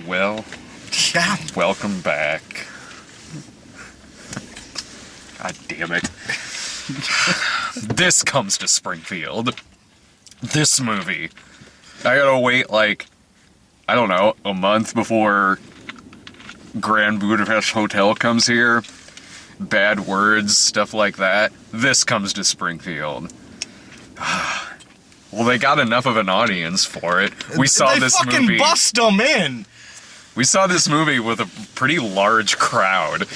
Well, Yeah. welcome back. God damn it. This comes to Springfield. This movie. I gotta wait, like, I don't know, a month before Grand Budapest Hotel comes here. Bad words, stuff like that. This comes to Springfield. Well, they got enough of an audience for it. We saw this They fucking movie. bust them in. We saw this movie with a pretty large crowd,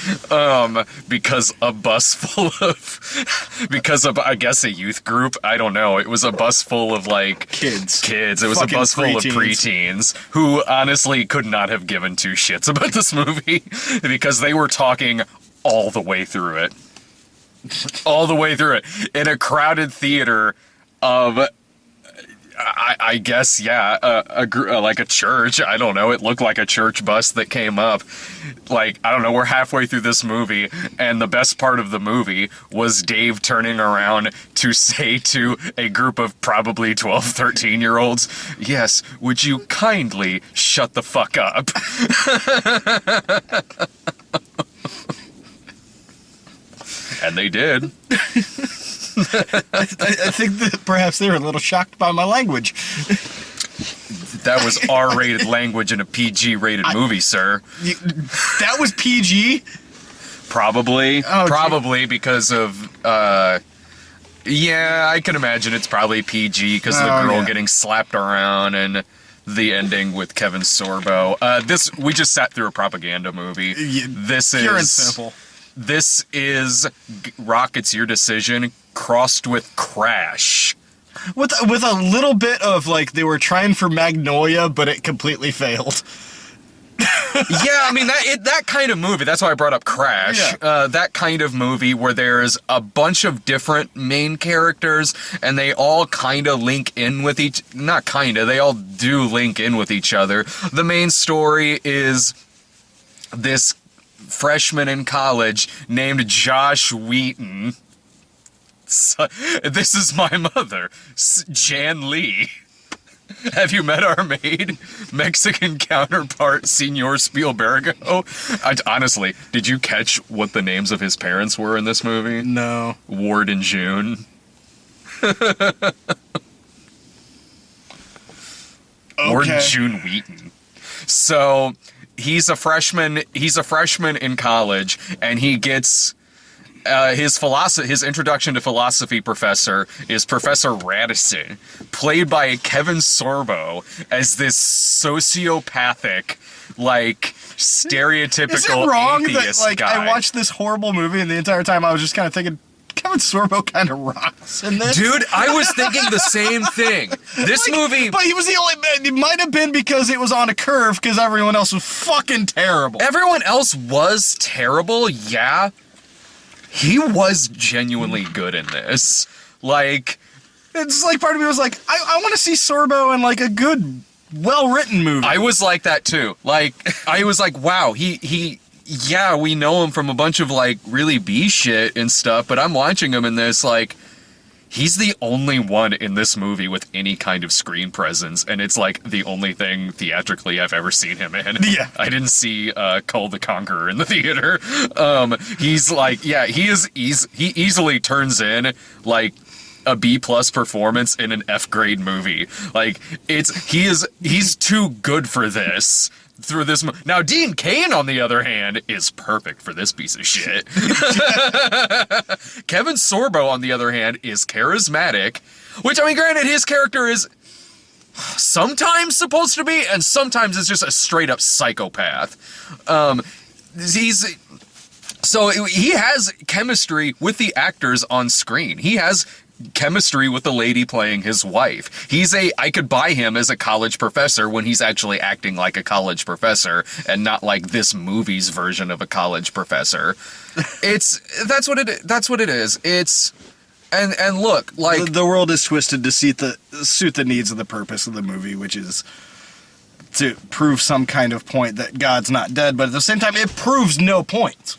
because a bus full of, because of, I guess, a youth group. I don't know. It was a bus full of, like, Kids. It was Fucking a bus full of preteens. preteens who honestly could not have given two shits about this movie because they were talking all the way through it. All the way through it. In a crowded theater of, I guess, yeah, like a church. I don't know. It looked like a church bus that came up. Like, I don't know, we're halfway through this movie, and the best part of the movie was Dave turning around to say to a group of probably 12, 13-year-olds, yes, would you kindly shut the fuck up? And they did. I think that perhaps they were a little shocked by my language. That was R-rated language in a PG-rated movie, sir. That was PG? Probably. Oh, gee. Probably because of, yeah, I can imagine it's probably PG because the girl getting slapped around and the ending with Kevin Sorbo. We just sat through a propaganda movie. This is... Pure and simple. This is Rocket's Your Decision crossed with Crash. With a little bit of, like, they were trying for Magnolia, but it completely failed. Yeah, I mean, that kind of movie, that's why I brought up Crash. Yeah. That kind of movie where there's a bunch of different main characters, and they all kind of link in with not kind of, they all do link in with each other. The main story is this freshman in college named Josh Wheaton. So, this is my mother, Jan Lee. Have you met our maid, Mexican counterpart, Senor Spielbergo? Honestly, did you catch what the names of his parents were in this movie? No. Ward and June. Ward and June Wheaton. So he's a freshman in college, and he gets his introduction to philosophy professor is Professor Radisson, played by Kevin Sorbo, as this sociopathic, like, stereotypical Is it wrong that, atheist like, guy. I watched this horrible movie and the entire time I was just kind of thinking, Kevin Sorbo kind of rocks in this? Dude, I was thinking the same thing. This movie... But he was the only... It might have been because it was on a curve, because everyone else was fucking terrible. Everyone else was terrible, yeah. He was genuinely good in this. Like... It's like part of me was like, I want to see Sorbo in, like, a good, well-written movie. I was like that, too. Like, I was like, wow, yeah, we know him from a bunch of, like, really B shit and stuff, but I'm watching him in this, like, he's the only one in this movie with any kind of screen presence, and it's, like, the only thing theatrically I've ever seen him in. Yeah. I didn't see Kull the Conqueror in the theater. He's, like, yeah, he easily turns in, like, a B+ performance in an F grade movie. Like, he's too good for this. Through this now, Dean Cain, on the other hand, is perfect for this piece of shit. Kevin Sorbo, on the other hand, is charismatic, which, I mean, granted, his character is sometimes supposed to be, and sometimes is just a straight-up psychopath. So he has chemistry with the actors on screen. He has chemistry with the lady playing his wife. I could buy him as a college professor when he's actually acting like a college professor and not like this movie's version of a college professor. That's what it is. It's, and look, like, the world is twisted to suit the needs of the purpose of the movie, which is to prove some kind of point that God's not dead, but at the same time, it proves no point.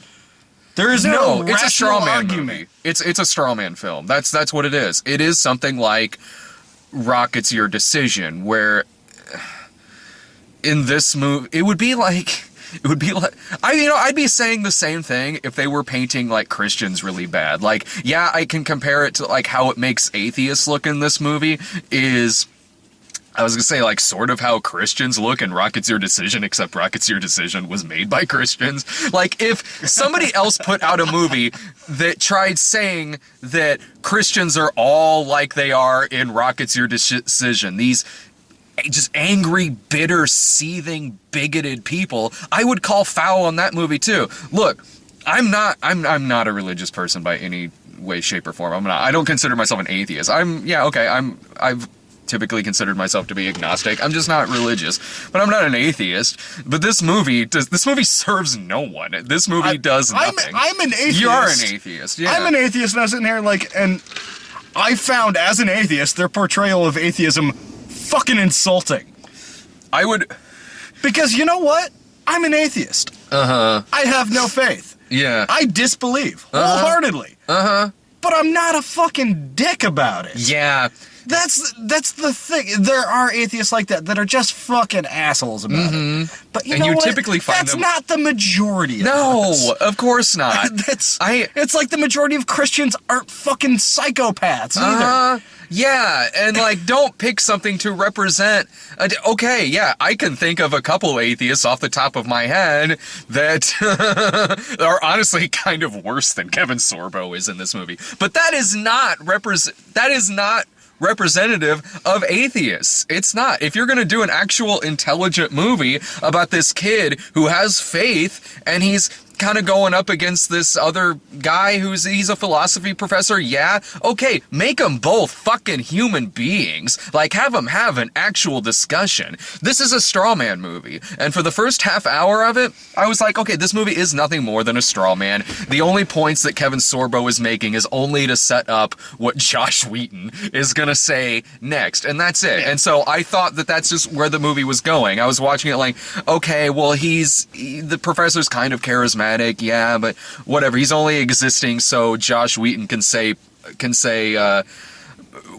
There is no it's a straw man argument. movie. It's a straw man film. That's what it is. It is something like Rocket's Your Decision, where in this movie, it would be like I'd be saying the same thing if they were painting like Christians really bad. Like, yeah, I can compare it to like how it makes atheists look in this movie is, I was gonna say, like, sort of how Christians look in Rocket's Your Decision, except Rocket's Your Decision was made by Christians. Like, if somebody else put out a movie that tried saying that Christians are all like they are in Rocket's Your Decision, these just angry, bitter, seething, bigoted people, I would call foul on that movie too. Look, I'm not a religious person by any way, shape, or form. I don't consider myself an atheist. I've typically considered myself to be agnostic. I'm just not religious, but I'm not an atheist. But this movie serves no one. This movie does nothing. I'm an atheist. You are an atheist. Yeah. I'm an atheist, and I was sitting here and I found as an atheist their portrayal of atheism fucking insulting. I would, because you know what? I'm an atheist. I have no faith. Yeah. I disbelieve wholeheartedly. But I'm not a fucking dick about it. Yeah. That's the thing. There are atheists like that are just fucking assholes about it. But you know what? Typically find that's them. not the majority of No, us. of course not. It's like the majority of Christians aren't fucking psychopaths either. Yeah, and like, don't pick something to represent. Okay, yeah, I can think of a couple atheists off the top of my head that are honestly kind of worse than Kevin Sorbo is in this movie. But that is not representative of atheists. It's not. If you're going to do an actual intelligent movie about this kid who has faith and he's kind of going up against this other guy he's a philosophy professor, yeah, okay, make them both fucking human beings. Like, have them have an actual discussion. This is a straw man movie, and for the first half hour of it, I was like, okay, this movie is nothing more than a straw man. The only points that Kevin Sorbo is making is only to set up what Josh Wheaton is gonna say next, and that's it. And so I thought that that's just where the movie was going. I was watching it like, okay, well, the professor's kind of charismatic, yeah, but whatever. He's only existing so Josh Wheaton can say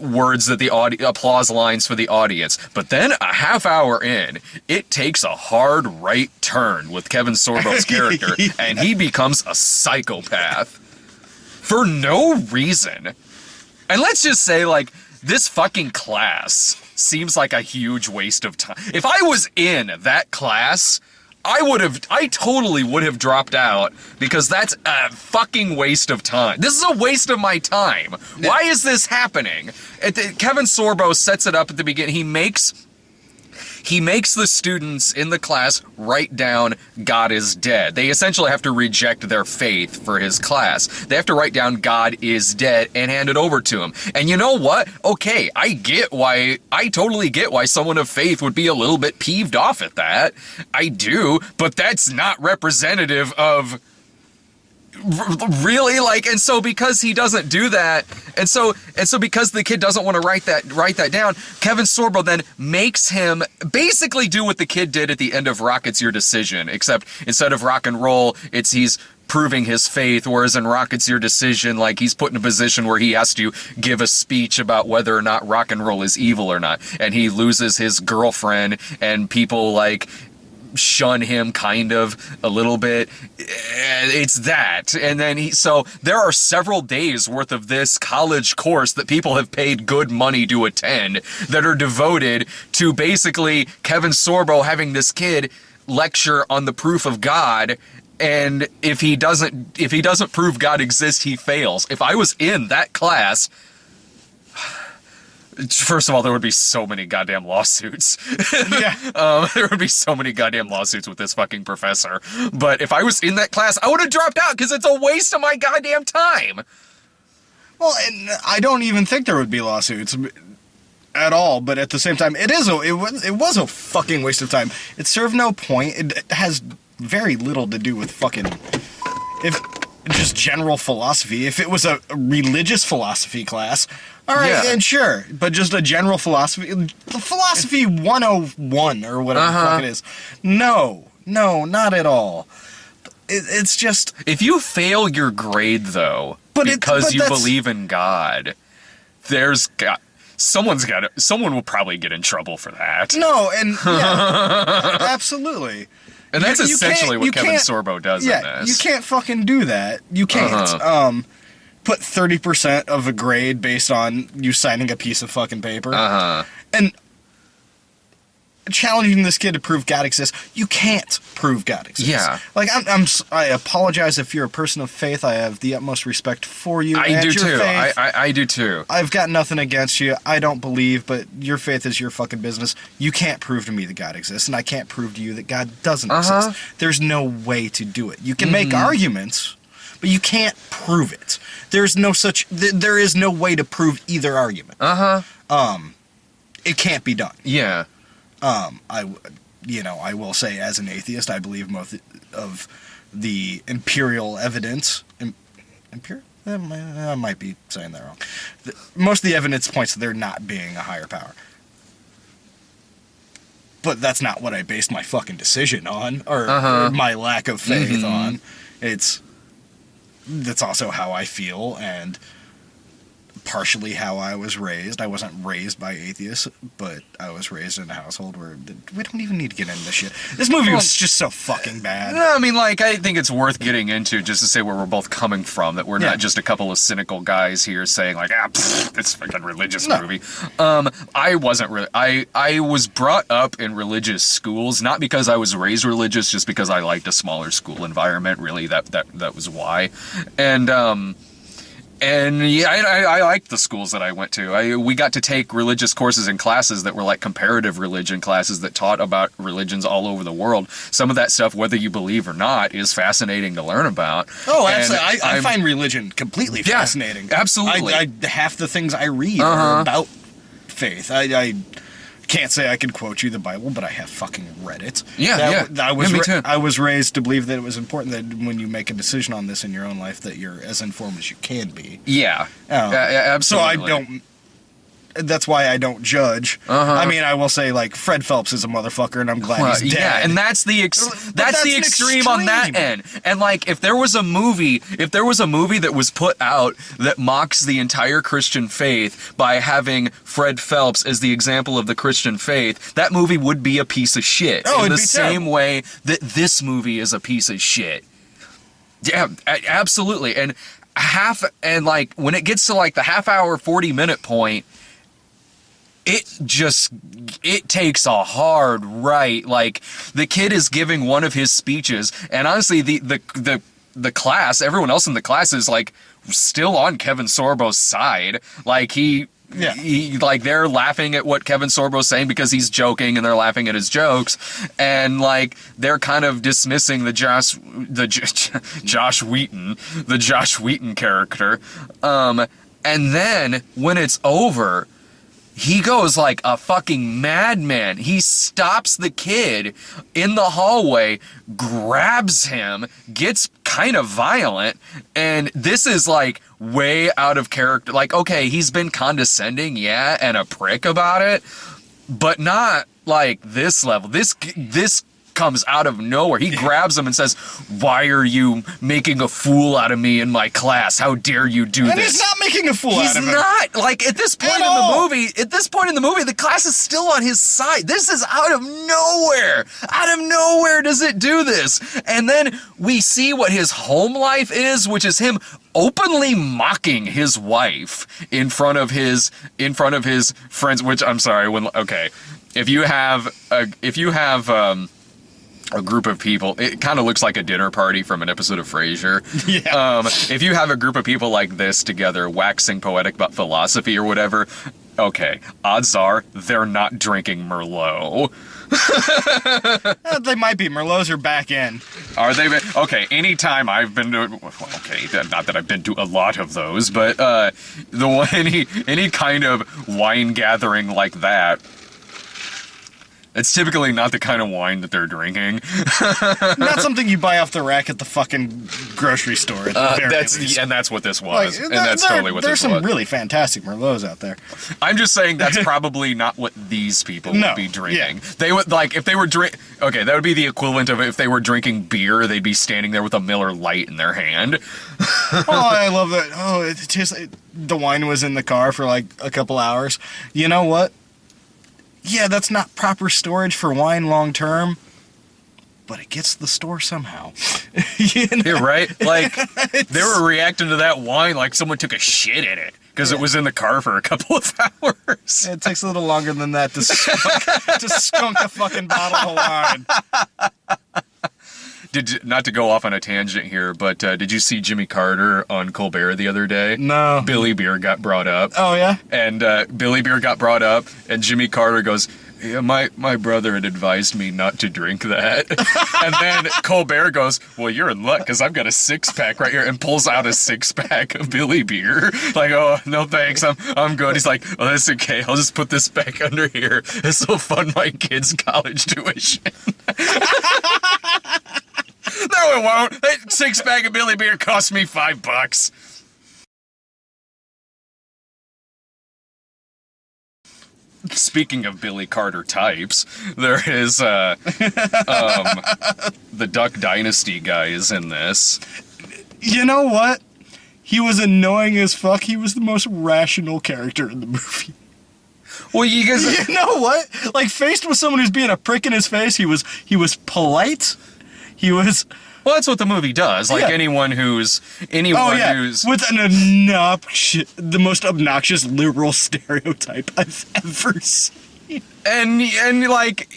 words that applause lines for the audience. But then a half hour in, it takes a hard right turn with Kevin Sorbo's character, and he becomes a psychopath for no reason. And let's just say, like, this fucking class seems like a huge waste of time. If I was in that class, I totally would have dropped out, because that's a fucking waste of time. This is a waste of my time. Why is this happening? Kevin Sorbo sets it up at the beginning. He makes the students in the class write down God is dead. They essentially have to reject their faith for his class. They have to write down God is dead and hand it over to him. And you know what? Okay, I totally get why someone of faith would be a little bit peeved off at that. I do, but that's not representative of really, like, and so because he doesn't do that, and so because the kid doesn't want to write that down, Kevin Sorbo then makes him basically do what the kid did at the end of Rocket's Your Decision, except instead of rock and roll, he's proving his faith, whereas in Rocket's Your Decision, like, he's put in a position where he has to give a speech about whether or not rock and roll is evil or not, and he loses his girlfriend, and people, like, shun him kind of a little bit. It's that. And then so there are several days worth of this college course that people have paid good money to attend that are devoted to basically Kevin Sorbo having this kid lecture on the proof of God, and if he doesn't prove God exists, he fails. If I was in that class, first of all, there would be so many goddamn lawsuits. Yeah. There would be so many goddamn lawsuits with this fucking professor. But if I was in that class, I would have dropped out, because it's a waste of my goddamn time. Well, and I don't even think there would be lawsuits at all, but at the same time, it was a fucking waste of time. It served no point. It has very little to do with fucking just general philosophy. If it was a religious philosophy class, all right, yeah, and sure, but just a general philosophy 101 or whatever the fuck it is. No, not at all. It's just, if you fail your grade though, because you believe in God, there's God. someone will probably get in trouble for that. No, and yeah, absolutely. And that's You essentially can't- what you Kevin can't- Sorbo does Yeah, in you this. can't fucking do that. You can't. Put 30% of a grade based on you signing a piece of fucking paper. And challenging this kid to prove God exists. You can't prove God exists. Yeah. Like I apologize if you're a person of faith. I have the utmost respect for you. I and do your too. faith. I do too. I've got nothing against you. I don't believe, but your faith is your fucking business. You can't prove to me that God exists, and I can't prove to you that God doesn't exist. There's no way to do it. You can make arguments, but you can't prove it. There's no such. There is no way to prove either argument. It can't be done. Yeah. I will say, as an atheist, I believe most of the empirical evidence. Imperial? I might be saying that wrong. Most of the evidence points to there not being a higher power. But that's not what I based my fucking decision on, or my lack of faith on. That's also how I feel, and partially how I was raised. I wasn't raised by atheists, but I was raised in a household where we don't even need to get into this shit. This movie was just so fucking bad. No, I mean, like, I think it's worth getting into just to say where we're both coming from, that we're not just a couple of cynical guys here saying, like, it's a fucking religious movie. I wasn't really. I was brought up in religious schools, not because I was raised religious, just because I liked a smaller school environment, really. That was why. And yeah, I liked the schools that I went to. We got to take religious courses and classes that were like comparative religion classes that taught about religions all over the world. Some of that stuff, whether you believe or not, is fascinating to learn about. Oh, absolutely. I find religion completely fascinating. Absolutely. Half the things I read are about faith. I can't say I could quote you the Bible, but I have fucking read it. Me too. I was raised to believe that it was important that when you make a decision on this in your own life, that you're as informed as you can be. Yeah. So Absolutely. I don't. That's why I don't judge. I mean, I will say, like, Fred Phelps is a motherfucker, and I'm glad he's dead. Yeah, and that's the extreme on that end. And like, if there was a movie that was put out that mocks the entire Christian faith by having Fred Phelps as the example of the Christian faith, that movie would be a piece of shit. Oh, in it'd the be same terrible. way that this movie is a piece of shit. Yeah, absolutely. And when it gets to like the half hour, 40-minute point, it takes a hard right. Like, the kid is giving one of his speeches, and honestly, the class, everyone else in the class is like still on Kevin Sorbo's side. Like, he like, they're laughing at what Kevin Sorbo's saying because he's joking, and they're laughing at his jokes, and like, they're kind of dismissing the Josh Wheaton character. And then when it's over, he goes like a fucking madman. He stops the kid in the hallway, grabs him, gets kind of violent, and this is like way out of character. Like, okay, he's been condescending, yeah, and a prick about it, but not like this level. This comes out of nowhere. He grabs him and says, "Why are you making a fool out of me in my class? How dare you do this?" And he's not making a fool out of him. He's not. Like, at this point in the movie, the class is still on his side. This is out of nowhere. Out of nowhere does it do this. And then we see what his home life is, which is him openly mocking his wife in front of his friends, which, I'm sorry, if you have a group of people, it kind of looks like a dinner party from an episode of Frasier. Yeah. If you have a group of people like this together, waxing poetic about philosophy or whatever, okay, odds are they're not drinking Merlot. They might be. Merlots are back in. Are they? Okay, anytime I've been to, okay, not that I've been to a lot of those, but any kind of wine gathering like that, It's typically not the kind of wine that they're drinking. Not something you buy off the rack at the fucking grocery store. At the very least. And that's what this was. Like, And that's totally what this There's was. some really fantastic Merlots out there. I'm just saying that's probably not what these people No, would be drinking. yeah. They would, like, if they were okay, that would be the equivalent of if they were drinking beer, they'd be standing there with a Miller Lite in their hand. Oh, I love that. Oh, it just the wine was in the car for like a couple hours. You know what? Yeah, that's not proper storage for wine long term, but it gets to the store somehow. You know? You're right. Like, they were reacting to that wine like someone took a shit in it because it was in the car for a couple of hours. It takes a little longer than that to skunk a fucking bottle of wine. Not to go off on a tangent here, but did you see Jimmy Carter on Colbert the other day? No. Billy Beer got brought up. Oh, yeah? And Billy Beer got brought up, and Jimmy Carter goes, yeah, my brother had advised me not to drink that. And then Colbert goes, well, you're in luck, because I've got a six-pack right here, and pulls out a six-pack of Billy Beer. Like, oh, no thanks, I'm good. He's like, oh, that's okay, I'll just put this back under here. This will fund my kids' college tuition. No, it won't. That six-pack of Billy Beer cost me $5. Speaking of Billy Carter types, there is the Duck Dynasty guy is in this. You know what? He was annoying as fuck. He was the most rational character in the movie. Well, you guys, You know what? Like, faced with someone who's being a prick in his face, he was polite. He was... well, that's what the movie does. Like Yeah. anyone who's with the most obnoxious liberal stereotype I've ever seen. and like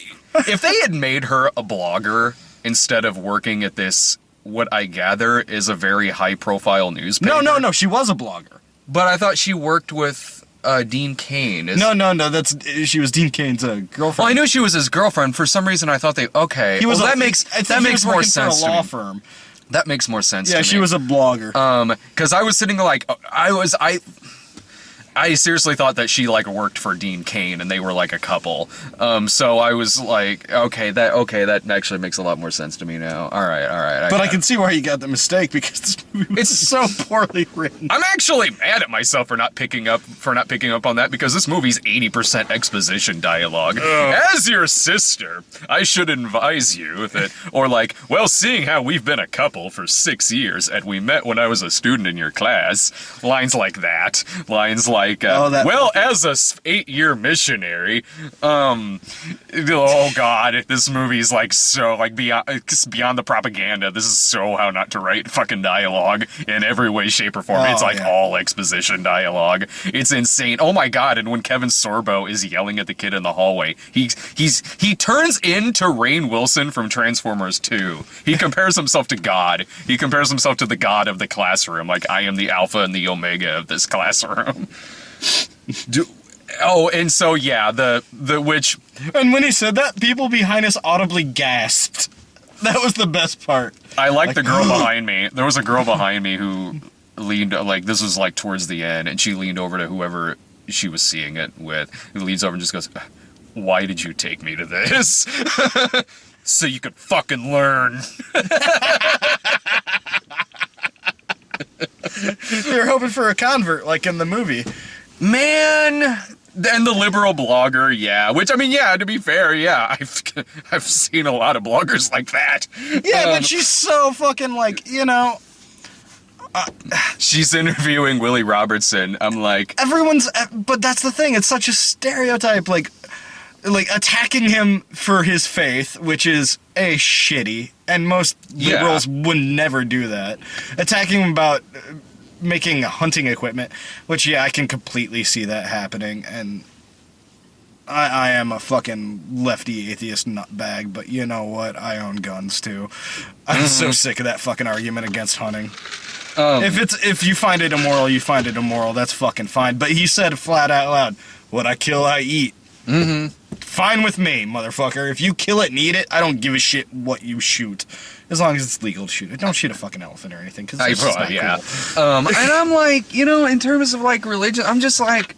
if they had made her a blogger instead of working at this, what I gather is a very high-profile newspaper. No, she was a blogger. But I thought she worked with Dean Cain. No, she was Dean Cain's girlfriend. Well, I knew she was his girlfriend. For some reason, I thought He was that makes more sense for a law to me. firm. That makes more sense to me. Yeah, she was a blogger. Because I was sitting like, I seriously thought that she like worked for Dean Cain and they were like a couple. So I was like, okay, that actually makes a lot more sense to me now. All right. But I can see why you got the mistake because this movie was so poorly written. I'm actually mad at myself for not picking up on that because this movie's 80% exposition dialogue. As your sister, I should advise you that, or like, well, seeing how we've been a couple for 6 years and we met when I was a student in your class, lines like that, lines like, as a 8-year missionary, oh god, this movie's like so like beyond the propaganda. This is so how not to write fucking dialogue in every way, shape, or form. It's like all exposition dialogue. It's insane. Oh my god! And when Kevin Sorbo is yelling at the kid in the hallway, he turns into Rainn Wilson from Transformers 2. He compares himself to God. He compares himself to the god of the classroom. Like, I am the alpha and the omega of this classroom. And so yeah, the which. And when he said that, people behind us audibly gasped. That was the best part. I like the girl behind me. There was a girl behind me who leaned, like, this was like towards the end, and she leaned over to whoever she was seeing it with, who leans over and just goes, "Why did you take me to this?" So you could fucking learn. They're hoping for a convert, like in the movie. Man, and the liberal blogger, yeah. Which, I mean, yeah, to be fair, yeah, I've seen a lot of bloggers like that. Yeah, but she's so fucking, like, you know... she's interviewing Willie Robertson. I'm like... But that's the thing, it's such a stereotype, like attacking him for his faith, which is, shitty, and most liberals would never do that. Attacking him about... making hunting equipment, which I can completely see that happening, and I am a fucking lefty atheist nutbag, but you know what? I own guns too. I'm so sick of that fucking argument against hunting. If you find it immoral, you find it immoral. That's fucking fine. But he said flat out loud, "What I kill, I eat." Mm-hmm. Fine with me, motherfucker. If you kill it and eat it, I don't give a shit what you shoot. As long as it's legal to shoot it. Don't shoot a fucking elephant or anything, because it's just not cool. And I'm like, in terms of, like, religion, I'm just like,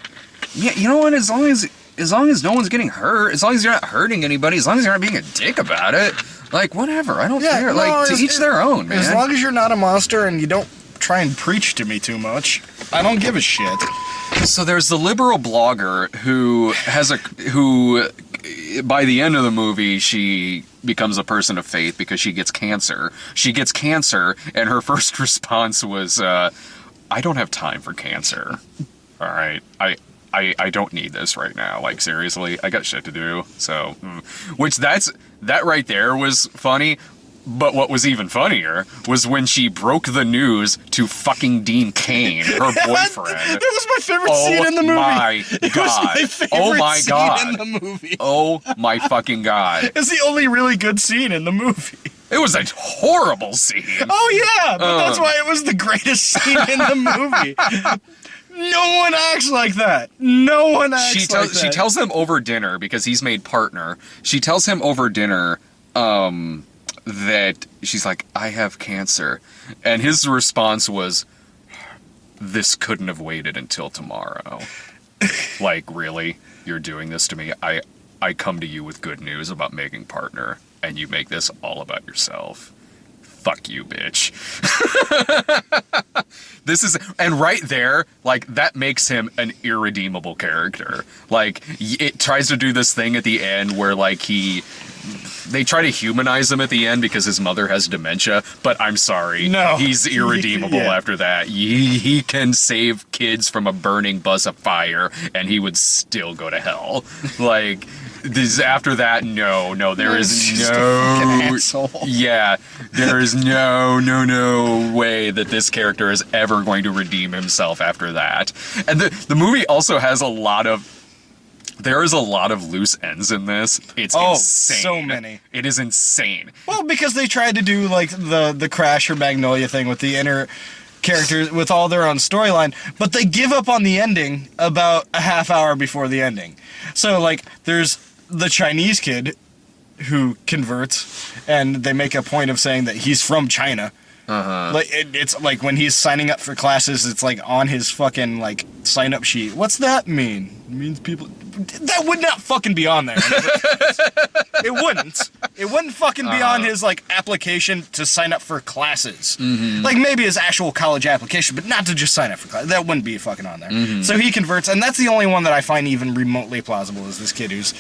yeah, you know what, as long as as long as no one's getting hurt, as long as you're not hurting anybody, as long as you're not being a dick about it, like, whatever, I don't care. no, Like, to each their own, man. As long as you're not a monster and you don't try and preach to me too much, I don't give a shit. So there's the liberal blogger who by the end of the movie, she becomes a person of faith because she gets cancer. She gets cancer, and her first response was, I don't have time for cancer. All right, I don't need this right now. Like, seriously, I got shit to do. So, that right there was funny. But what was even funnier was when she broke the news to fucking Dean Cain, her boyfriend. That was my favorite scene in the movie. It was my god. Oh my god. Scene in the movie. Oh my fucking god. It's the only really good scene in the movie. It was a horrible scene. Oh yeah, but that's why it was the greatest scene in the movie. No one acts like that. No one acts like that. She tells him over dinner, because he's made partner. She tells him over dinner, that she's like, I have cancer. And his response was, this couldn't have waited until tomorrow. Like, really? You're doing this to me? I come to you with good news about making partner, and you make this all about yourself. Fuck you, bitch. And right there, like, that makes him an irredeemable character. Like, it tries to do this thing at the end where, like, they try to humanize him at the end because his mother has dementia, but I'm sorry. No. He's irredeemable after that. He can save kids from a burning bus of fire, and he would still go to hell. Like, after that, no, there is no... Yeah, there is no way that this character is ever going to redeem himself after that. And the movie also has there is a lot of loose ends in this. It's insane. So many. It is insane. Well, because they tried to do like the Crash or Magnolia thing with the inner characters with all their own storyline, but they give up on the ending about a half hour before the ending. So like there's the Chinese kid who converts, and they make a point of saying that he's from China. Like it's like when he's signing up for classes, it's like on his fucking like sign up sheet. What's that mean? It means people. That would not fucking be on there. It wouldn't. It wouldn't fucking be on his like application to sign up for classes. Like maybe his actual college application, but not to just sign up for classes. That wouldn't be fucking on there. So he converts, and that's the only one that I find even remotely plausible is this kid who's.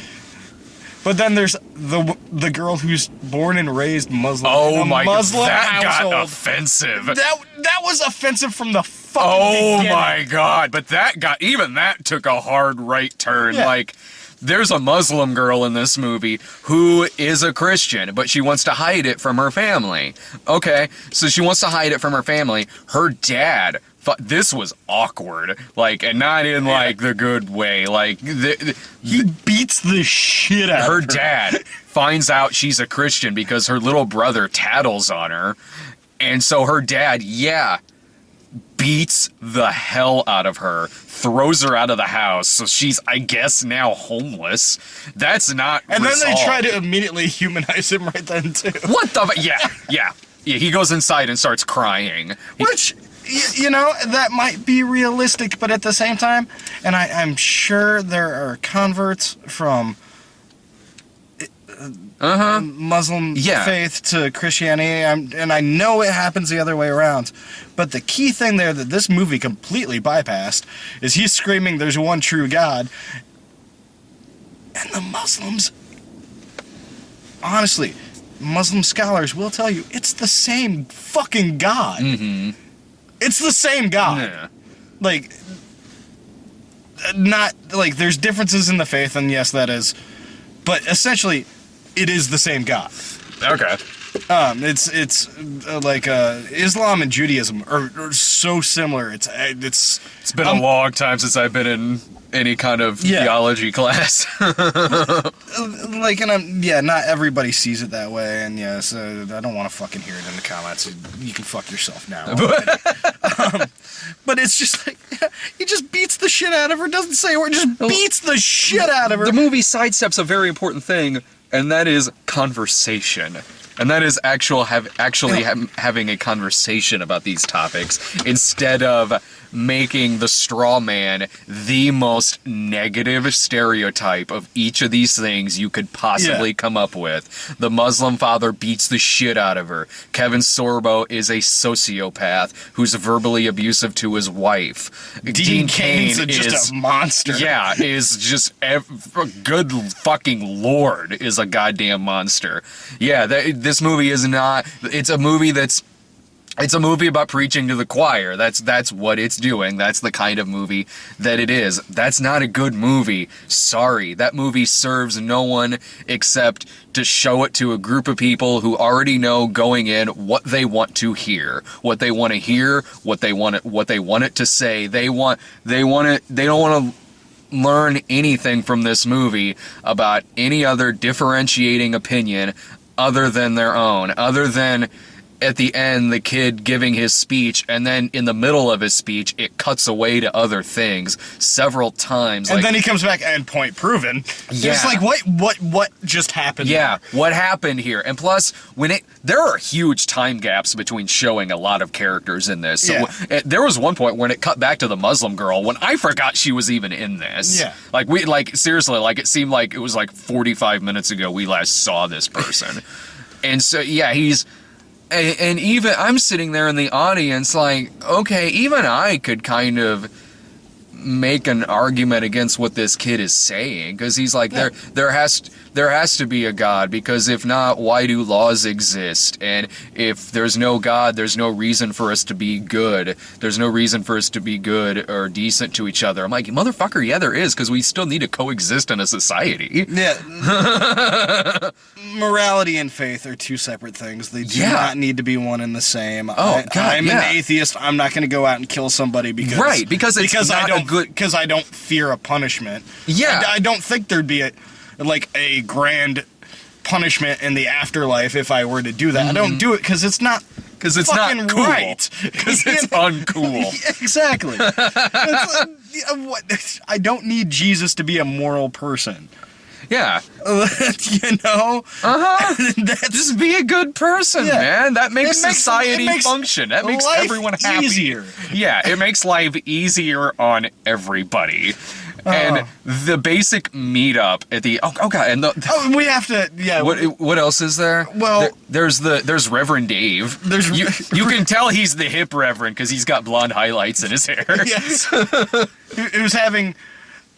But then there's the girl who's born and raised Muslim. Oh my god, that household. got offensive. That was offensive from the fucking beginning. My god, but that took a hard right turn. Yeah. Like, there's a Muslim girl in this movie who is a Christian, but she wants to hide it from her family. Okay, so she wants to hide it from her family. Her dad... This was awkward, like, and not in like the good way. Like, he beats the shit out of her. Her dad finds out she's a Christian because her little brother tattles on her, and so her dad, beats the hell out of her, throws her out of the house. So she's, I guess, now homeless. That's not. And resolved. then they try to immediately humanize him right then too. What the? Yeah. He goes inside and starts crying. Which. You know, that might be realistic, but at the same time, and I'm sure there are converts from Muslim faith to Christianity, and I know it happens the other way around. But the key thing there that this movie completely bypassed is he's screaming, "There's one true God," and the Muslims, honestly, Muslim scholars will tell you it's the same fucking God. It's the same God. Yeah. Like, not, like, there's differences in the faith, and yes, that is. But essentially, it is the same God. Okay. It's like Islam and Judaism are so similar. It's been a long time since I've been in any kind of theology class. Like, and not everybody sees it that way, and so I don't want to fucking hear it in the comments. You can fuck yourself now. But it's just like, he just beats the shit out of her, doesn't say a word, just beats the shit out of her. The movie sidesteps a very important thing, and that is conversation. And that is having a conversation about these topics instead of making the straw man the most negative stereotype of each of these things you could possibly come up with. The Muslim father beats the shit out of her. Kevin Sorbo is a sociopath who's verbally abusive to his wife. Dean Cain's just a monster. Yeah, is just good fucking lord is a goddamn monster. Yeah, this movie is not. It's a movie about preaching to the choir. That's what it's doing. That's the kind of movie that it is. That's not a good movie. Sorry. That movie serves no one except to show it to a group of people who already know going in what they want to hear. What they want to hear, what they want it to say. They don't want to learn anything from this movie about any other differentiating opinion other than their own, other than at the end the kid giving his speech, and then in the middle of his speech it cuts away to other things several times, and then he comes back and point proven. Yeah. It's like what just happened? Yeah, what happened here? And plus, there are huge time gaps between showing a lot of characters in this. So there was one point when it cut back to the Muslim girl when I forgot she was even in this. Yeah. Seriously, it seemed like it was 45 minutes ago we last saw this person. And so and even I'm sitting there in the audience okay, even I could kind of make an argument against what this kid is saying, because he's there has to be a God, because if not, why do laws exist? And if there's no God, there's no reason for us to be good. There's no reason for us to be good or decent to each other. I'm like, motherfucker, yeah, there is, because we still need to coexist in a society. Yeah. Morality and faith are two separate things. They do not need to be one and the same. I'm an atheist. I'm not going to go out and kill somebody because I don't fear a punishment. Yeah. I don't think there'd be a grand punishment in the afterlife if I were to do that. I don't do it because it's not not cool. Right. Because it's uncool. Exactly. I don't need Jesus to be a moral person. Yeah. You know? Just be a good person, man. That makes society function. That makes everyone happy. Easier. Yeah, it makes life easier on everybody. And the basic meetup at the we have to What else is there? Well, there's Reverend Dave. You can tell he's the hip Reverend because he's got blonde highlights in his hair. Yes. Who's having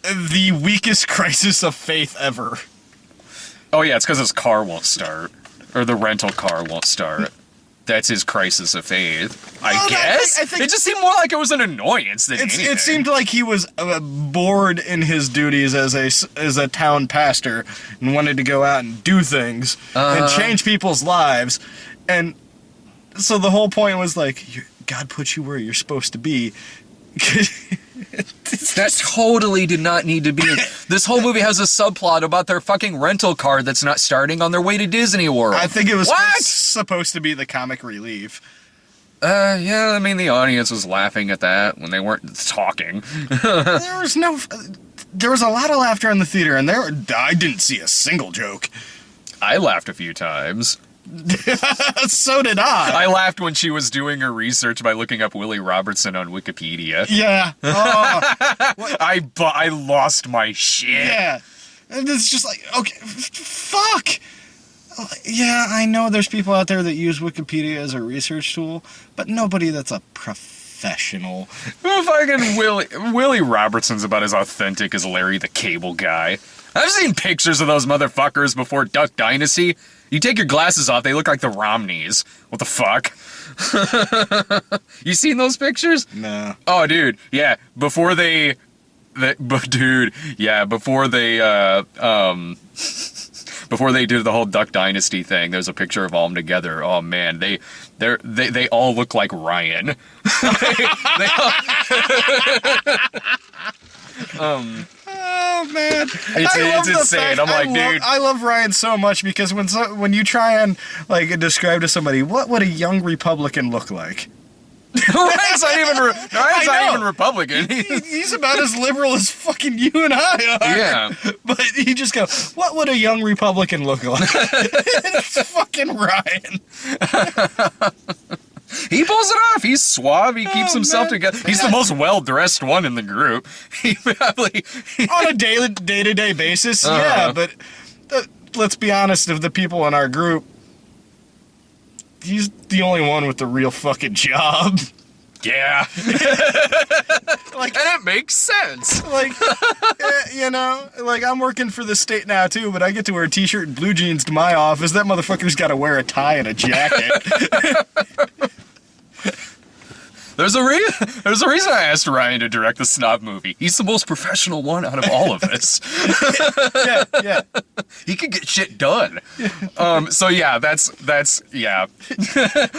the weakest crisis of faith ever. Oh yeah, it's because his car won't start, or the rental car won't start. That's his crisis of faith, I guess. I think it just seemed more like it was an annoyance than anything. It seemed like he was bored in his duties as a town pastor and wanted to go out and do things and change people's lives. And so the whole point was God put you where you're supposed to be. That totally did not need to be. This whole movie has a subplot about their fucking rental car that's not starting on their way to Disney World. I think it was supposed to be the comic relief. Yeah, I mean, the audience was laughing at that when they weren't talking. There was a lot of laughter in the theater, and I didn't see a single joke. I laughed a few times. So did I. I laughed when she was doing her research by looking up Willie Robertson on Wikipedia. Yeah. I lost my shit. Yeah. And it's just okay, fuck. Yeah, I know there's people out there that use Wikipedia as a research tool, but nobody that's a professional. Well, fucking Willie Robertson's about as authentic as Larry the Cable Guy. I've seen pictures of those motherfuckers before Duck Dynasty. You take your glasses off, they look like the Romneys. What the fuck? You seen those pictures? No. Oh, dude. Yeah. Before they did the whole Duck Dynasty thing, there's a picture of all them together. Oh man, they all look like Ryan. Oh man, it's insane. I'm like, dude, I love Ryan so much because when you try and describe to somebody what would a young Republican look like, Ryan's not even Ryan's I not know. even Republican. He's about as liberal as fucking you and I are. Yeah. But he just goes, what would a young Republican look like? It's fucking Ryan. He pulls it off. He's suave. He keeps himself man. together. He's the most well-dressed one in the group. He probably... On a day-to-day basis, Uh-huh. yeah, but let's be honest, of the people in our group, he's the only one with the real fucking job. Yeah. Like, And it makes sense. like, you know, like I'm working for the state now too, but I get to wear a t-shirt and blue jeans to my office. That motherfucker's got to wear a tie and a jacket. There's a reason I asked Ryan to direct the Snob movie. He's the most professional one out of all of us. Yeah. He could get shit done. So yeah, that's yeah.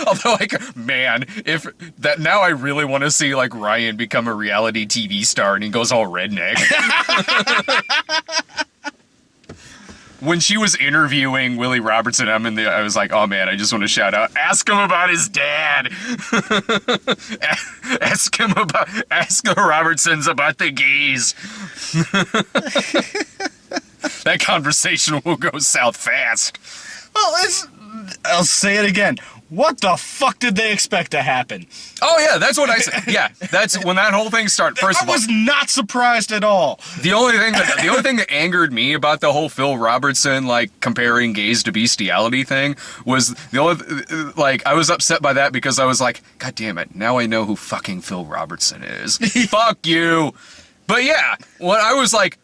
Although, like, man, if that now I really want to see like Ryan become a reality TV star and he goes all redneck. When she was interviewing Willie Robertson, I was like, oh man, I just want to shout out, ask him about his dad. Ask the Robertsons about the gays. That conversation will go south fast. Well, I'll say it again. What the fuck did they expect to happen? Oh yeah, that's what I said. Yeah, that's when that whole thing started. First I of all, was not surprised at all. the only thing that angered me about the whole Phil Robertson like comparing gays to bestiality thing was the only like I was upset by that because I was like, God damn it, now I know who fucking Phil Robertson is. Fuck you. But yeah, when I was like,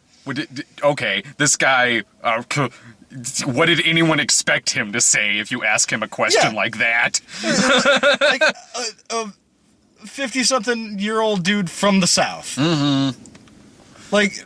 okay, this guy. What did anyone expect him to say if you ask him a question Yeah. like that? Like a 50-something-year-old dude from the South. Mm-hmm. Like,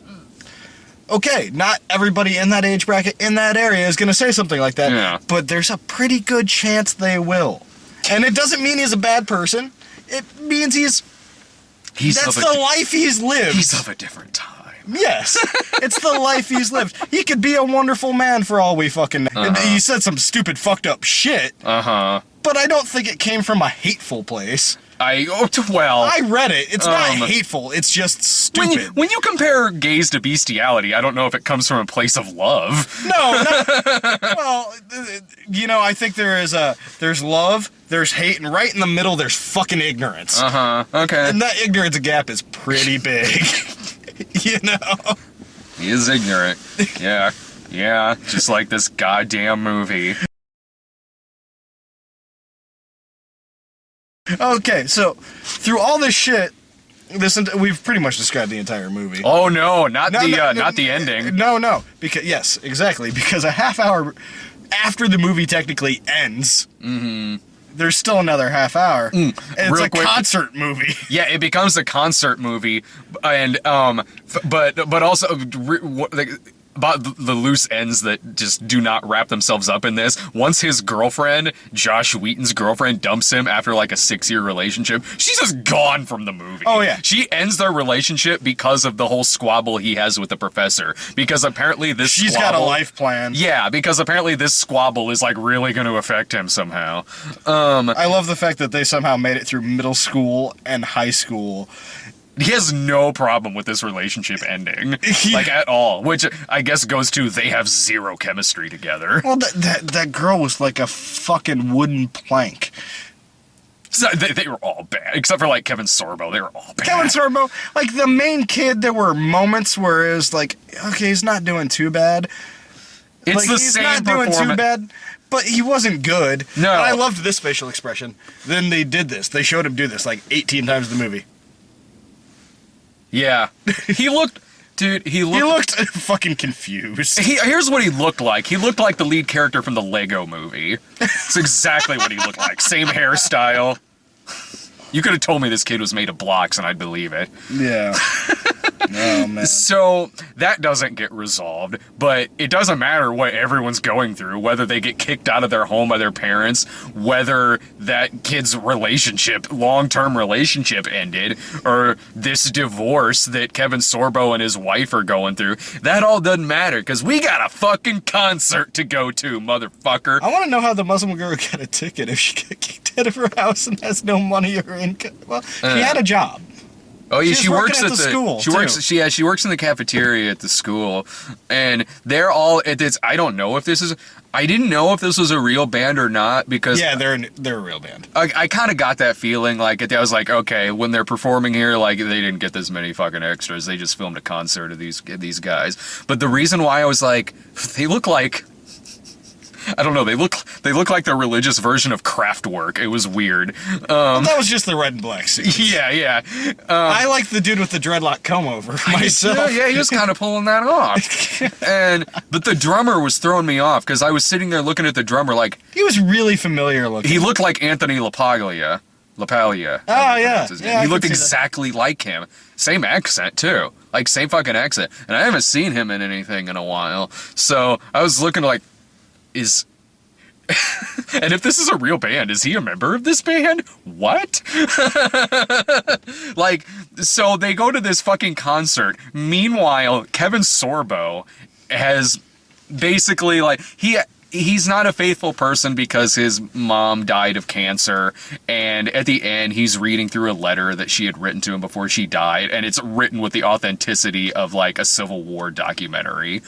okay, not everybody in that age bracket in that area is going to say something like that, Yeah. but there's a pretty good chance they will. And it doesn't mean he's a bad person. It means that's the life he's lived. He's of a different time. Yes, it's the life he's lived. He could be a wonderful man for all we fucking know. He said some stupid fucked up shit, Uh-huh. but I don't think it came from a hateful place. I read it. It's not Um, hateful. It's just stupid. when you compare gays to bestiality, I don't know if it comes from a place of love. No, well, you know, I think there's love, there's hate, and right in the middle there's fucking ignorance. Uh-huh. Okay. And that ignorance gap is pretty big. You know? He is ignorant. Yeah. Yeah. Just like this goddamn movie. Okay, so through all this shit, we've pretty much described the entire movie. Oh no, not the ending. No, because yes, exactly. Because a half hour after the movie technically ends, there's still another half hour, and it's Real a quick. concert movie. Yeah, it becomes a concert movie, and but also about the loose ends that just do not wrap themselves up in this. Once his girlfriend, Josh Wheaton's girlfriend, dumps him after like a 6-year relationship, she's just gone from the movie. Oh, yeah. She ends their relationship because of the whole squabble he has with the professor. Because apparently this She's got a life plan. Yeah, because apparently this squabble is like really going to affect him somehow. I love the fact that they somehow made it through middle school and high school. He has no problem with this relationship ending, like at all, which I guess goes to they have zero chemistry together. Well, that girl was like a fucking wooden plank. So they were all bad, except for like Kevin Sorbo. They were all bad. Kevin Sorbo, like the main kid, there were moments where it was like, okay, he's not doing too bad. It's Like, the he's same not doing too performance. bad, but he wasn't good. No. And I loved this facial expression. Then they did this. They showed him do this like 18 times in the movie. Yeah, he looked, dude. He He looked. looked fucking confused. Here's what he looked like. He looked like the lead character from the Lego Movie. It's exactly what he looked like. Same hairstyle. You could have told me this kid was made of blocks, and I'd believe it. Yeah. Oh, man. So that doesn't get resolved, but it doesn't matter what everyone's going through, whether they get kicked out of their home by their parents, whether that kid's relationship, long-term relationship ended, or this divorce that Kevin Sorbo and his wife are going through. That all doesn't matter, because we got a fucking concert to go to, motherfucker. I want to know how the Muslim girl got a ticket if she got kicked out of her house and has no money or income. Well, she had a job. Oh yeah, She's she works working at at the the school, She works. too. She works in the cafeteria at the school, and they're all. It's. I don't know if this is. I didn't know if this was a real band or not because Yeah, they're a real band. I kind of got that feeling. Like I was like, okay, when they're performing here, like they didn't get this many fucking extras. They just filmed a concert of these guys. But the reason why I was like, they look like. I don't know. They look like the religious version of Kraftwerk. It was weird. That was just the red and black suit. Yeah. I like the dude with the dreadlock comb over myself. Yeah, he was kind of pulling that off. But the drummer was throwing me off because I was sitting there looking at the drummer like He was really familiar looking. he looked like Anthony LaPaglia. Oh, yeah. Yeah, I He can looked see that. exactly like him. Same accent too. Like same fucking accent. And I haven't seen him in anything in a while. So I was looking like is and if this is a real band, is he a member of this band? What? Like, so they go to this fucking concert. Meanwhile, Kevin Sorbo has basically, like, he's not a faithful person because his mom died of cancer, and at the end he's reading through a letter that she had written to him before she died, and it's written with the authenticity of, like, a Civil War documentary.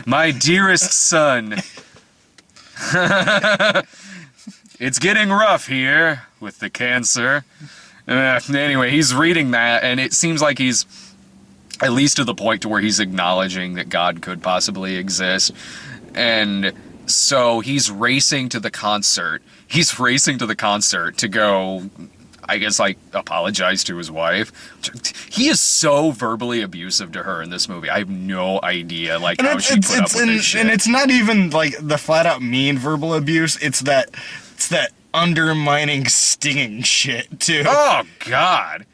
My dearest son, it's getting rough here with the cancer. Anyway, he's reading that, and it seems like he's at least to the point to where he's acknowledging that God could possibly exist. And so he's racing to the concert. He's racing to the concert to go, I guess, like, apologize to his wife. He is so verbally abusive to her in this movie. I have no idea, like, how she put up with this shit. And it's not even like the flat out mean verbal abuse. It's that undermining, stinging shit too. Oh, God.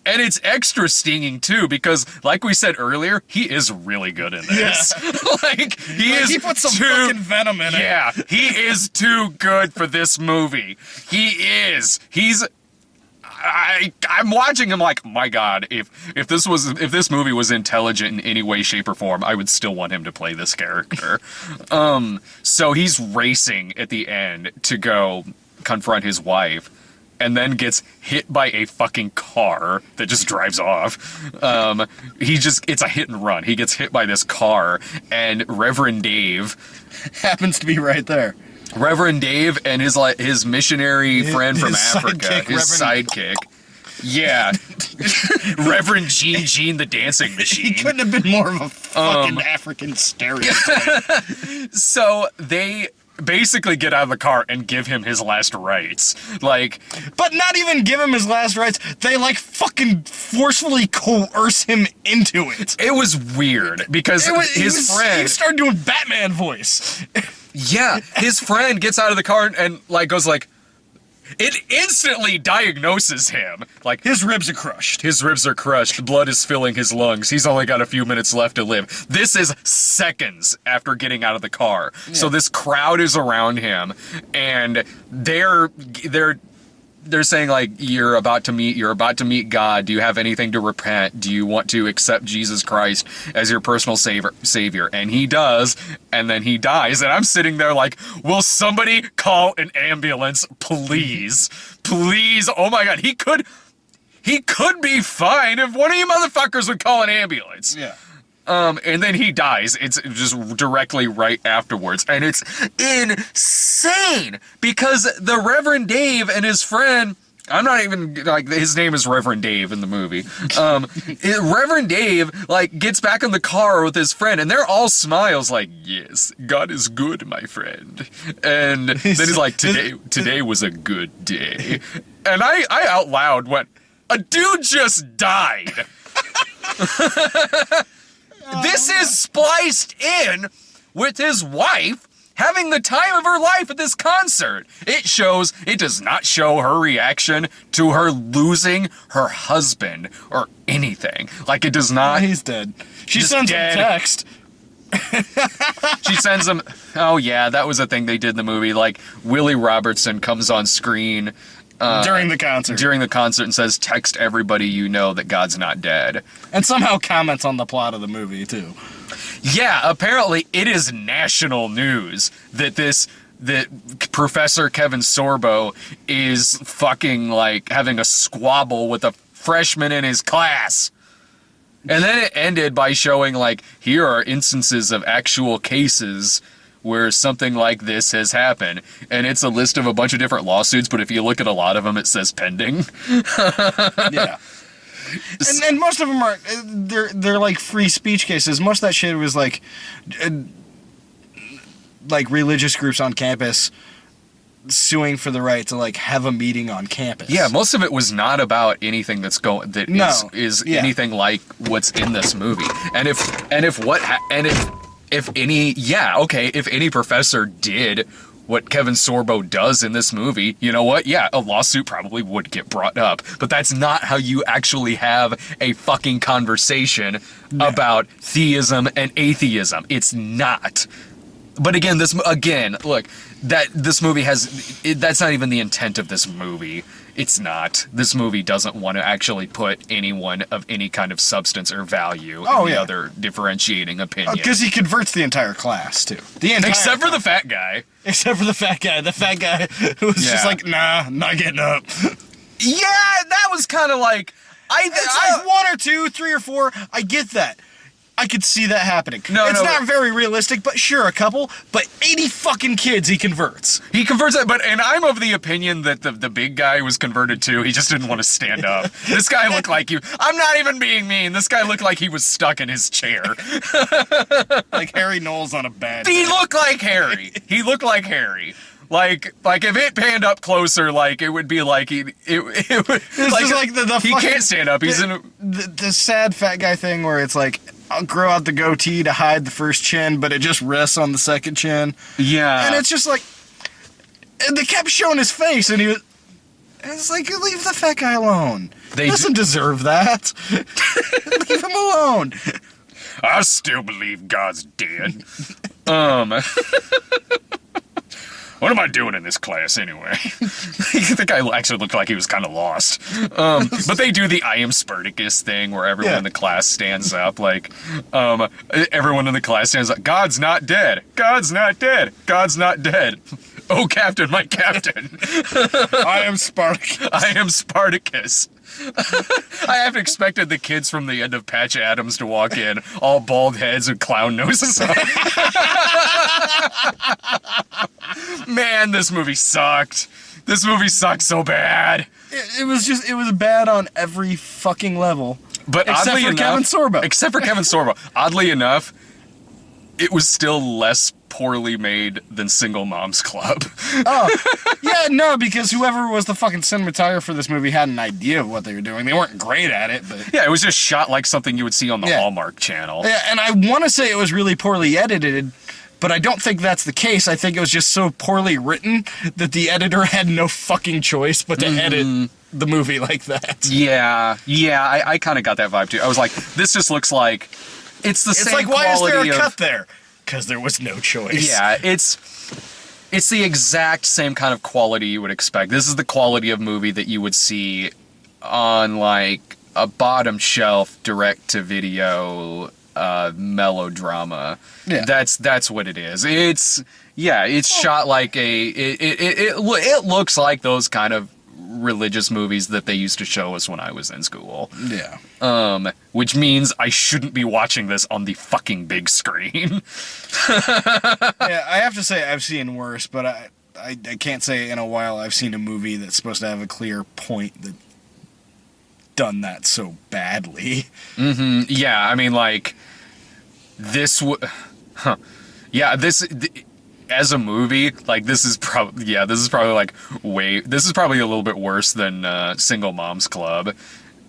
And it's extra stinging, too, because, like we said earlier, he is really good in this. Yeah. Like, He put some fucking venom in it. Yeah, he is too good for this movie. He is. I'm watching him like, my God, if this movie was intelligent in any way, shape, or form, I would still want him to play this character. So he's racing at the end to go confront his wife, and then gets hit by a fucking car that just drives off. It's a hit and run. He gets hit by this car, and Reverend Dave happens to be right there. Reverend Dave and his missionary friend from his Africa, his sidekick. Yeah. Reverend Gene the dancing machine. He couldn't have been more of a fucking African stereotype. So they basically get out of the car and give him his last rites. Like, but not even give him his last rites. They like fucking forcefully coerce him into it. It was weird because his friend. He started doing Batman voice. Yeah, his friend gets out of the car and like goes like, it instantly diagnoses him. Like, his ribs are crushed. His ribs are crushed. Blood is filling his lungs. He's only got a few minutes left to live. This is seconds after getting out of the car. Yeah. So this crowd is around him, and they're saying like, you're about to meet God. Do you have anything to repent? Do you want to accept Jesus Christ as your personal savior? And he does, and then he dies. And I'm sitting there like, will somebody call an ambulance, please? Please. Oh my God. He could be fine if one of you motherfuckers would call an ambulance. Yeah. And then he dies. It's just directly right afterwards. And it's insane because the Reverend Dave and his friend, I'm not even, like, his name is Reverend Dave in the movie. Reverend Dave, like, gets back in the car with his friend, and they're all smiles like, yes, God is good, my friend. And then he's like, today was a good day. And I out loud went, a dude just died. This is spliced in with his wife having the time of her life at this concert. It does not show her reaction to her losing her husband or anything. Like, it does not. He's dead. She Just sends dead. him a text. She sends him. Oh yeah, that was a thing they did in the movie. Like, Willie Robertson comes on screen During the concert. and says, "Text everybody you know that God's not dead." And somehow comments on the plot of the movie, too. Yeah, apparently it is national news that Professor Kevin Sorbo is fucking, like, having a squabble with a freshman in his class. And then it ended by showing, like, here are instances of actual cases where something like this has happened. And it's a list of a bunch of different lawsuits, but if you look at a lot of them, it says pending. Yeah. And most of them are, they're like free speech cases. Most of that shit was like religious groups on campus suing for the right to, like, have a meeting on campus. Yeah, most of it was not about anything that's going that is Yeah. anything like what's in this movie. And if any professor did what Kevin Sorbo does in this movie, you know what? Yeah, a lawsuit probably would get brought up. But that's not how you actually have a fucking conversation about theism and atheism. It's not. But again, this movie that's not even the intent of this movie. It's not. This movie doesn't want to actually put anyone of any kind of substance or value in the other differentiating opinion. Because he converts the entire class, too. Except for the fat guy. Except for the fat guy. The fat guy who was just like, nah, not getting up. Yeah, that was kind of like... It's like 1 or 2, 3 or 4. I get that. I could see that happening. It's not very realistic, but sure, a couple. But 80 fucking kids he converts. He converts it, and I'm of the opinion that the big guy was converted too. He just didn't want to stand up. This guy looked like I'm not even being mean. This guy looked like he was stuck in his chair. Like Harry Knowles on a bed. He looked like Harry. Like if it panned up closer, like it would be like he can't stand up. He's in the sad fat guy thing where it's like, I'll grow out the goatee to hide the first chin, but it just rests on the second chin. Yeah. And it's just like, and they kept showing his face, and it's like, leave the fat guy alone. He doesn't deserve that. Leave him alone. I still believe God's dead. What am I doing in this class anyway? The guy actually looked like he was kind of lost. But they do the I am Spartacus thing where everyone in the class stands up. Like, everyone in the class stands up. God's not dead. God's not dead. God's not dead. Oh, Captain, my Captain. I am Spartacus. I am Spartacus. I haven't expected the kids from the end of Patch Adams to walk in, all bald heads and clown noses on. Man, this movie sucked. This movie sucked so bad. It was bad on every fucking level. But except for Kevin Sorbo. Except for Kevin Sorbo. Oddly enough, it was still less poorly made than Single Moms Club. Oh, yeah, no, because whoever was the fucking cinematographer for this movie had an idea of what they were doing. They weren't great at it, but... Yeah, it was just shot like something you would see on the Hallmark Channel. Yeah, and I want to say it was really poorly edited, but I don't think that's the case. I think it was just so poorly written that the editor had no fucking choice but to edit the movie like that. Yeah, I kind of got that vibe too. I was like, this just looks like... It's same like, why is there a quality cut there? Because there was no choice. Yeah, it's the exact same kind of quality you would expect. This is the quality of movie that you would see on, like, a bottom shelf direct-to-video melodrama. Yeah. That's what it is. It's shot like it looks like those kind of religious movies that they used to show us when I was in school. Yeah. Which means I shouldn't be watching this on the fucking big screen. Yeah, I have to say I've seen worse, but I can't say in a while I've seen a movie that's supposed to have a clear point that done that so badly. Mm-hmm. Yeah, I mean, like, this yeah, as a movie, like, this is probably like this is probably a little bit worse than Single Moms Club.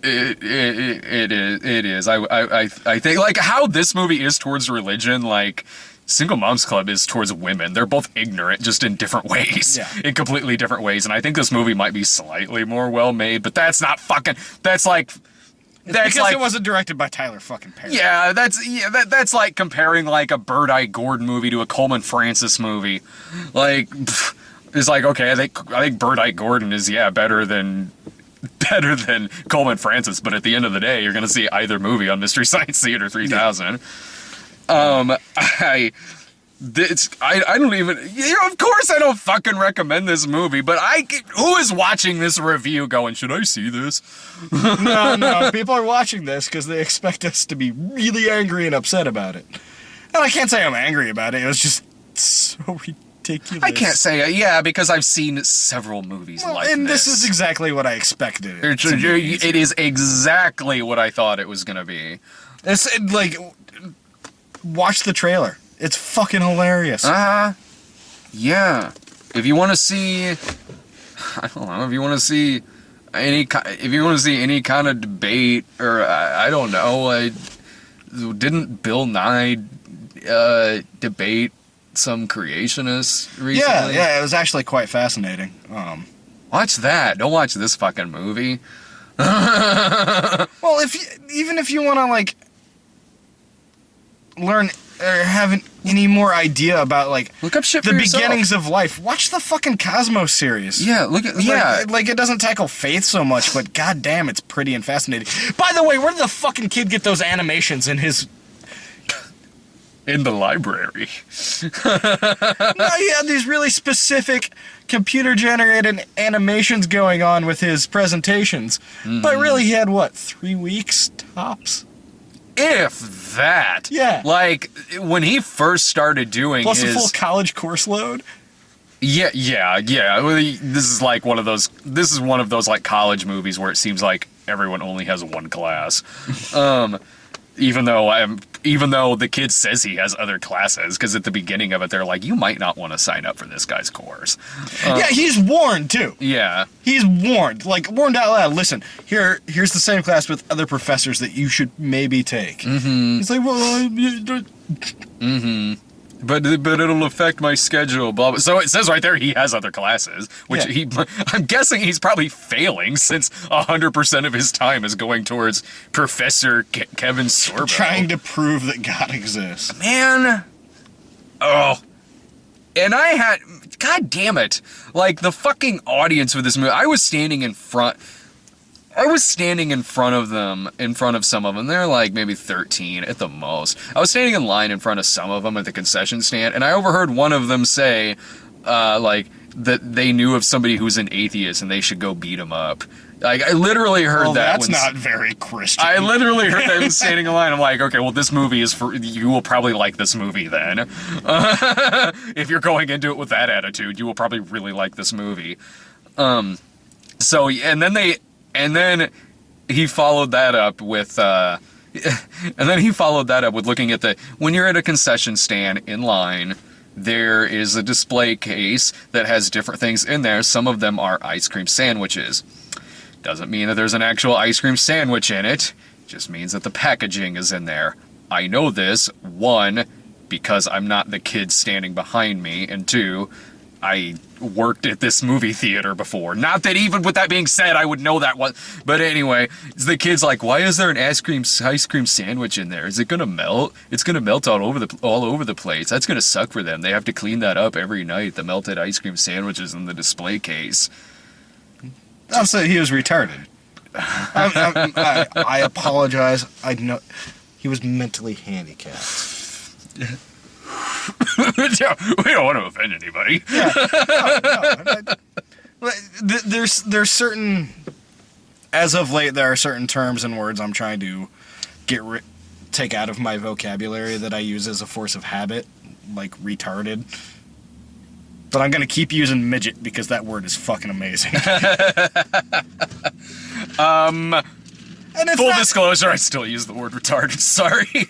It is. I think, like, how this movie is towards religion, like, Single Moms Club is towards women. They're both ignorant, just in different ways. Yeah. In completely different ways. And I think this movie might be slightly more well made, but that's not fucking. That's like. That's because like. it wasn't directed by Tyler fucking Perry. Yeah, that's like comparing like a Bird-Eye Gordon movie to a Coleman Francis movie. Like, it's like, okay, I think Bird-Eye Gordon is better than Coleman Francis, but at the end of the day, you're gonna see either movie on Mystery Science Theater 3000. I don't even, of course I don't fucking recommend this movie, but who is watching this review going, should I see this? No, people are watching this because they expect us to be really angry and upset about it. And I can't say I'm angry about it. It was just so ridiculous. I can't say because I've seen several movies like this. And this is exactly what I expected it to be. It is exactly what I thought it was gonna be. It's like, watch the trailer. It's fucking hilarious. Yeah. If you want to see, I don't know. If you want to see any kind of debate, or I don't know, didn't Bill Nye debate some creationists recently? Yeah, it was actually quite fascinating. Watch that. Don't watch this fucking movie. Well, even if you want to like learn or have any more idea about like Look up shit for the yourself. beginnings of life, watch the fucking Cosmos series. Yeah, look at Like it doesn't tackle faith so much, but goddamn, it's pretty and fascinating. By the way, where did the fucking kid get those animations in his? in the library. No, he had these really specific computer-generated animations going on with his presentations, but really he had 3 weeks tops. If that. Yeah. Like, when he first started doing Plus his... a full college course load. Yeah. Well, this is like one of those like college movies where it seems like everyone only has one class. Even though the kid says he has other classes, because at the beginning of it, they're like, you might not want to sign up for this guy's course. Yeah, he's warned too. Yeah. He's warned, like warned out loud. Listen, here's the same class with other professors that you should maybe take. Mm-hmm. He's like, well, But it'll affect my schedule, blah, blah. So it says right there he has other classes, which I'm guessing he's probably failing since 100% of his time is going towards Professor Kevin Sorbo. trying to prove that God exists. Man. Oh. And God damn it. Like, the fucking audience for this movie, I was standing in front of some of them. They're like maybe 13 at the most. I was standing in line in front of some of them at the concession stand, and I overheard one of them say, like, that they knew of somebody who's an atheist and they should go beat him up. Like, I literally heard that. That's not very Christian. I literally heard that when standing in line. I'm like, okay, well, this movie is for... You will probably like this movie then. If you're going into it with that attitude, you will probably really like this movie. And then he followed that up with looking at when you're at a concession stand in line, there is a display case that has different things in there. Some of them are ice cream sandwiches. Doesn't mean that there's an actual ice cream sandwich in it. Just means that the packaging is in there. I know this, 1, because I'm not the kid standing behind me, and 2, I worked at this movie theater before. Not that even with that being said, I would know that one. But anyway, the kid's like, why is there an ice cream sandwich in there? Is it gonna melt? It's gonna melt all over the place. That's gonna suck for them. They have to clean that up every night. The melted ice cream sandwiches in the display case. I'll say he was retarded. I apologize. I know he was mentally handicapped. We don't want to offend anybody. There's certain, as of late, there are certain terms and words I'm trying to take out of my vocabulary that I use as a force of habit, like retarded. But I'm gonna keep using midget because that word is fucking amazing. Full disclosure, I still use the word retarded. Sorry.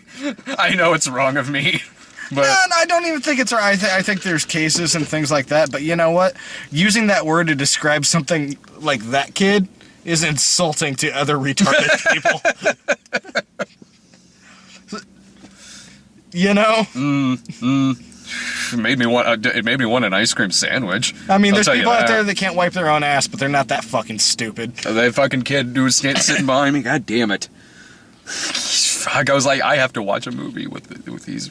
I know it's wrong of me. But I don't even think it's right. I think there's cases and things like that. But you know what? Using that word to describe something like that kid is insulting to other retarded people. You know? It made me want an ice cream sandwich. I mean, I'll there's tell you people out that. there that can't wipe their own ass, but they're not that fucking stupid. That fucking kid who was sitting behind me. God damn it! Fuck! I was like, I have to watch a movie with these.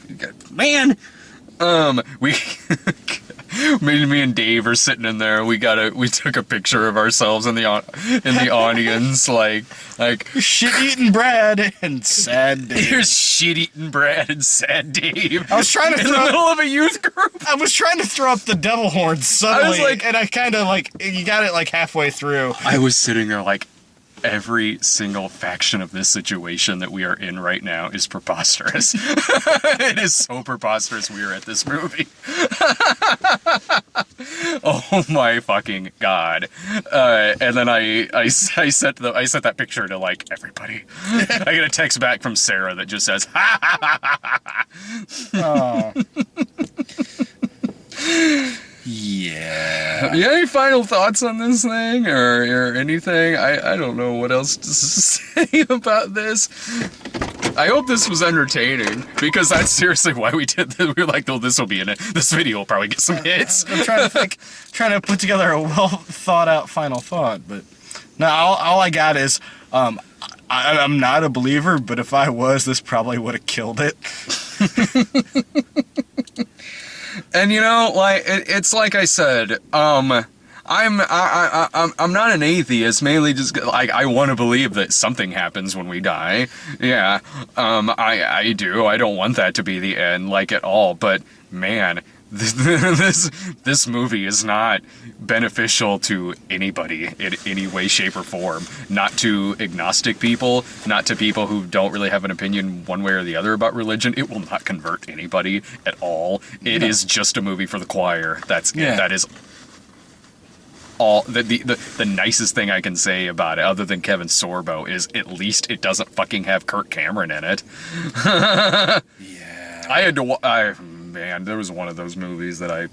Man, we. Me and Dave are sitting in there. We took a picture of ourselves in the audience, like Shit-eating Brad and sad Dave. here's shit-eating Brad and sad Dave. I was trying to in the middle of a youth group. I was trying to throw up the devil horns suddenly, like- and I kind of you got it halfway through. I was sitting there like, every single faction of this situation that we are in right now is preposterous. It is so preposterous we are at this movie. Oh my fucking god! And then I sent that picture to like everybody. I get a text back from Sarah that just says, "Ha ha ha ha." Oh. Yeah. You any final thoughts on this thing or anything? I don't know what else to say about this. I hope this was entertaining because that's seriously why we did this. We were like, oh, this will be in it. This video will probably get some hits. I'm trying to put together a well thought out final thought, but no, all I got is I'm not a believer, but if I was, this probably would have killed it. And you know, like it's like I said, I'm not an atheist. Mainly just like I want to believe that something happens when we die. Yeah, I do. I don't want that to be the end, like at all. But man, this movie is not beneficial to anybody in any way, shape, or form. Not to agnostic people, not to people who don't really have an opinion one way or the other about religion. It will not convert anybody at all. It is just a movie for the choir. That's it. That is all. The nicest thing I can say about it, other than Kevin Sorbo, is at least it doesn't fucking have Kirk Cameron in it. Yeah. I had to. Man, there was one of those movies that I.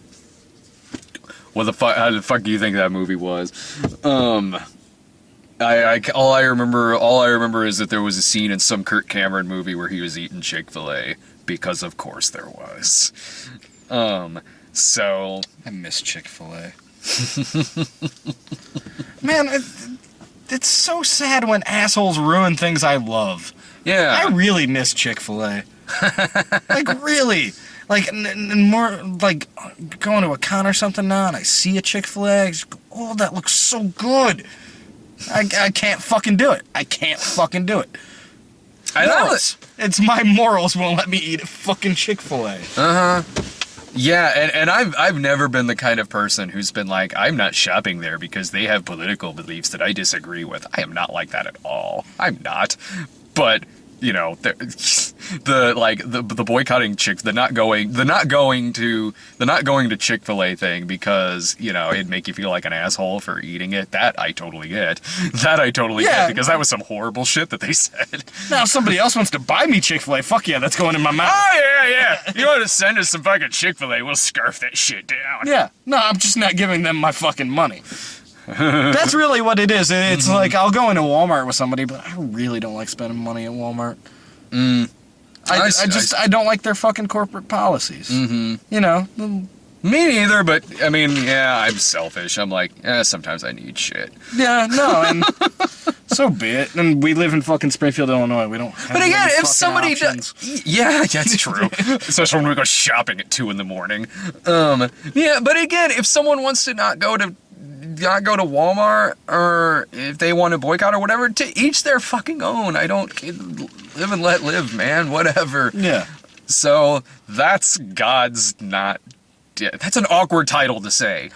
What the fuck? How the fuck do you think that movie was? All I remember is that there was a scene in some Kirk Cameron movie where he was eating Chick-fil-A, because of course there was. So I miss Chick-fil-A. Man, it's so sad when assholes ruin things I love. yeah, I really miss Chick-fil-A. Like, really. Like, and more, like, going to a con or something now, and I see a Chick-fil-A, I just go, oh, that looks so good. I can't fucking do it. I can't fucking do it. I know Morals. It's my morals won't let me eat a fucking Chick-fil-A. Yeah, and I've never been the kind of person who's been like, I'm not shopping there because they have political beliefs that I disagree with. I am not like that at all. I'm not. But you know, the boycotting the not going to Chick-fil-A thing because, you know, it'd make you feel like an asshole for eating it. That I totally get. Get because that was some horrible shit that they said. Now, if somebody else wants to buy me Chick-fil-A, fuck yeah, that's going in my mouth. Oh yeah. You want to send us some fucking Chick-fil-A? We'll scarf that shit down. Yeah. No, I'm just not giving them my fucking money. That's really what it is. It's like I'll go into Walmart with somebody, but I really don't like spending money at Walmart. I don't like their fucking corporate policies. You know. Me neither, but I mean, yeah, I'm selfish. I'm like, sometimes I need shit. Yeah, no, and so be it. And we live in fucking Springfield, Illinois. We don't have But again, many if fucking somebody options. yeah, that's true. Especially when we go shopping at 2 a.m. Yeah, but again, if someone wants to not go to Walmart, or if they want to boycott or whatever, to each their fucking own. I don't live and let live, man. Whatever. Yeah. So that's God's not dead. That's an awkward title to say.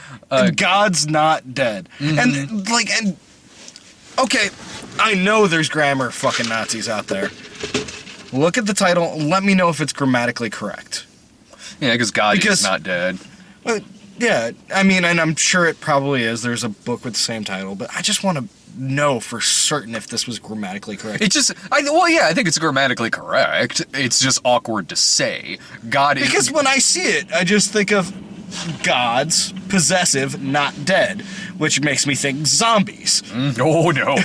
God's not dead. And okay, I know there's grammar fucking Nazis out there. Look at the title and let me know if it's grammatically correct. Yeah, because God is not dead. Yeah, I mean, and I'm sure it probably is. There's a book with the same title, but I just want to know for certain if this was grammatically correct. I think it's grammatically correct. It's just awkward to say. Because when I see it, I just think of gods, possessive, not dead, which makes me think zombies. Oh no.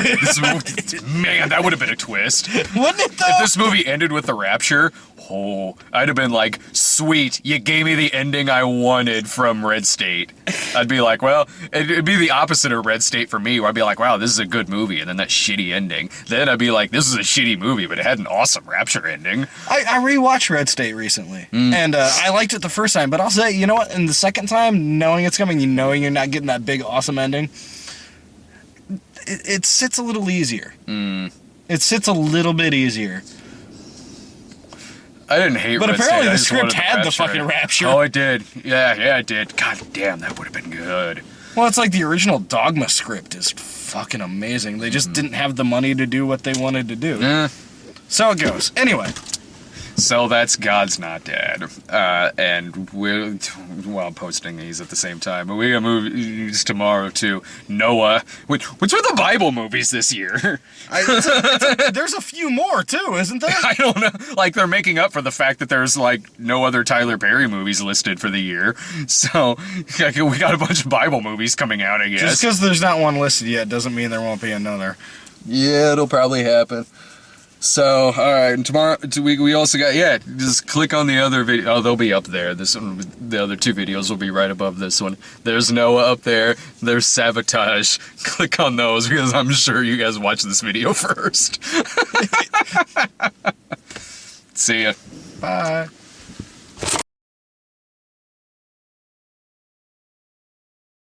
Man, that would have been a twist. Wouldn't it though? If this movie ended with the rapture, Oh, I'd have been like, sweet, you gave me the ending I wanted from Red State. I'd be like, well, it'd be the opposite of Red State for me, where I'd be like, wow, this is a good movie, and then that shitty ending. Then I'd be like, this is a shitty movie, but it had an awesome Rapture ending. I rewatched Red State recently, and I liked it the first time, but I'll say, you know what, and the second time, knowing it's coming, you knowing you're not getting that big, awesome ending, it sits a little easier. It sits a little bit easier. I didn't hate But Red apparently State, I the just script wanted had the Rapture fucking ending. Rapture. Oh, it did. Yeah, it did. God damn, that would have been good. Well, it's like the original Dogma script is fucking amazing. They just didn't have the money to do what they wanted to do. So it goes. Anyway. So that's God's Not Dead. And we're, well, posting these at the same time. But we got movies tomorrow, too. Noah. Which were the Bible movies this year? There's a few more, too, isn't there? I don't know. Like, they're making up for the fact that there's, like, no other Tyler Perry movies listed for the year. So, we got a bunch of Bible movies coming out, I guess. Just because there's not one listed yet doesn't mean there won't be another. Yeah, it'll probably happen. So, alright, and tomorrow, we also got, just click on the other video. Oh, they'll be up there. This one, the other two videos will be right above this one. There's Noah up there. There's Sabotage. Click on those, because I'm sure you guys watched this video first. See ya. Bye.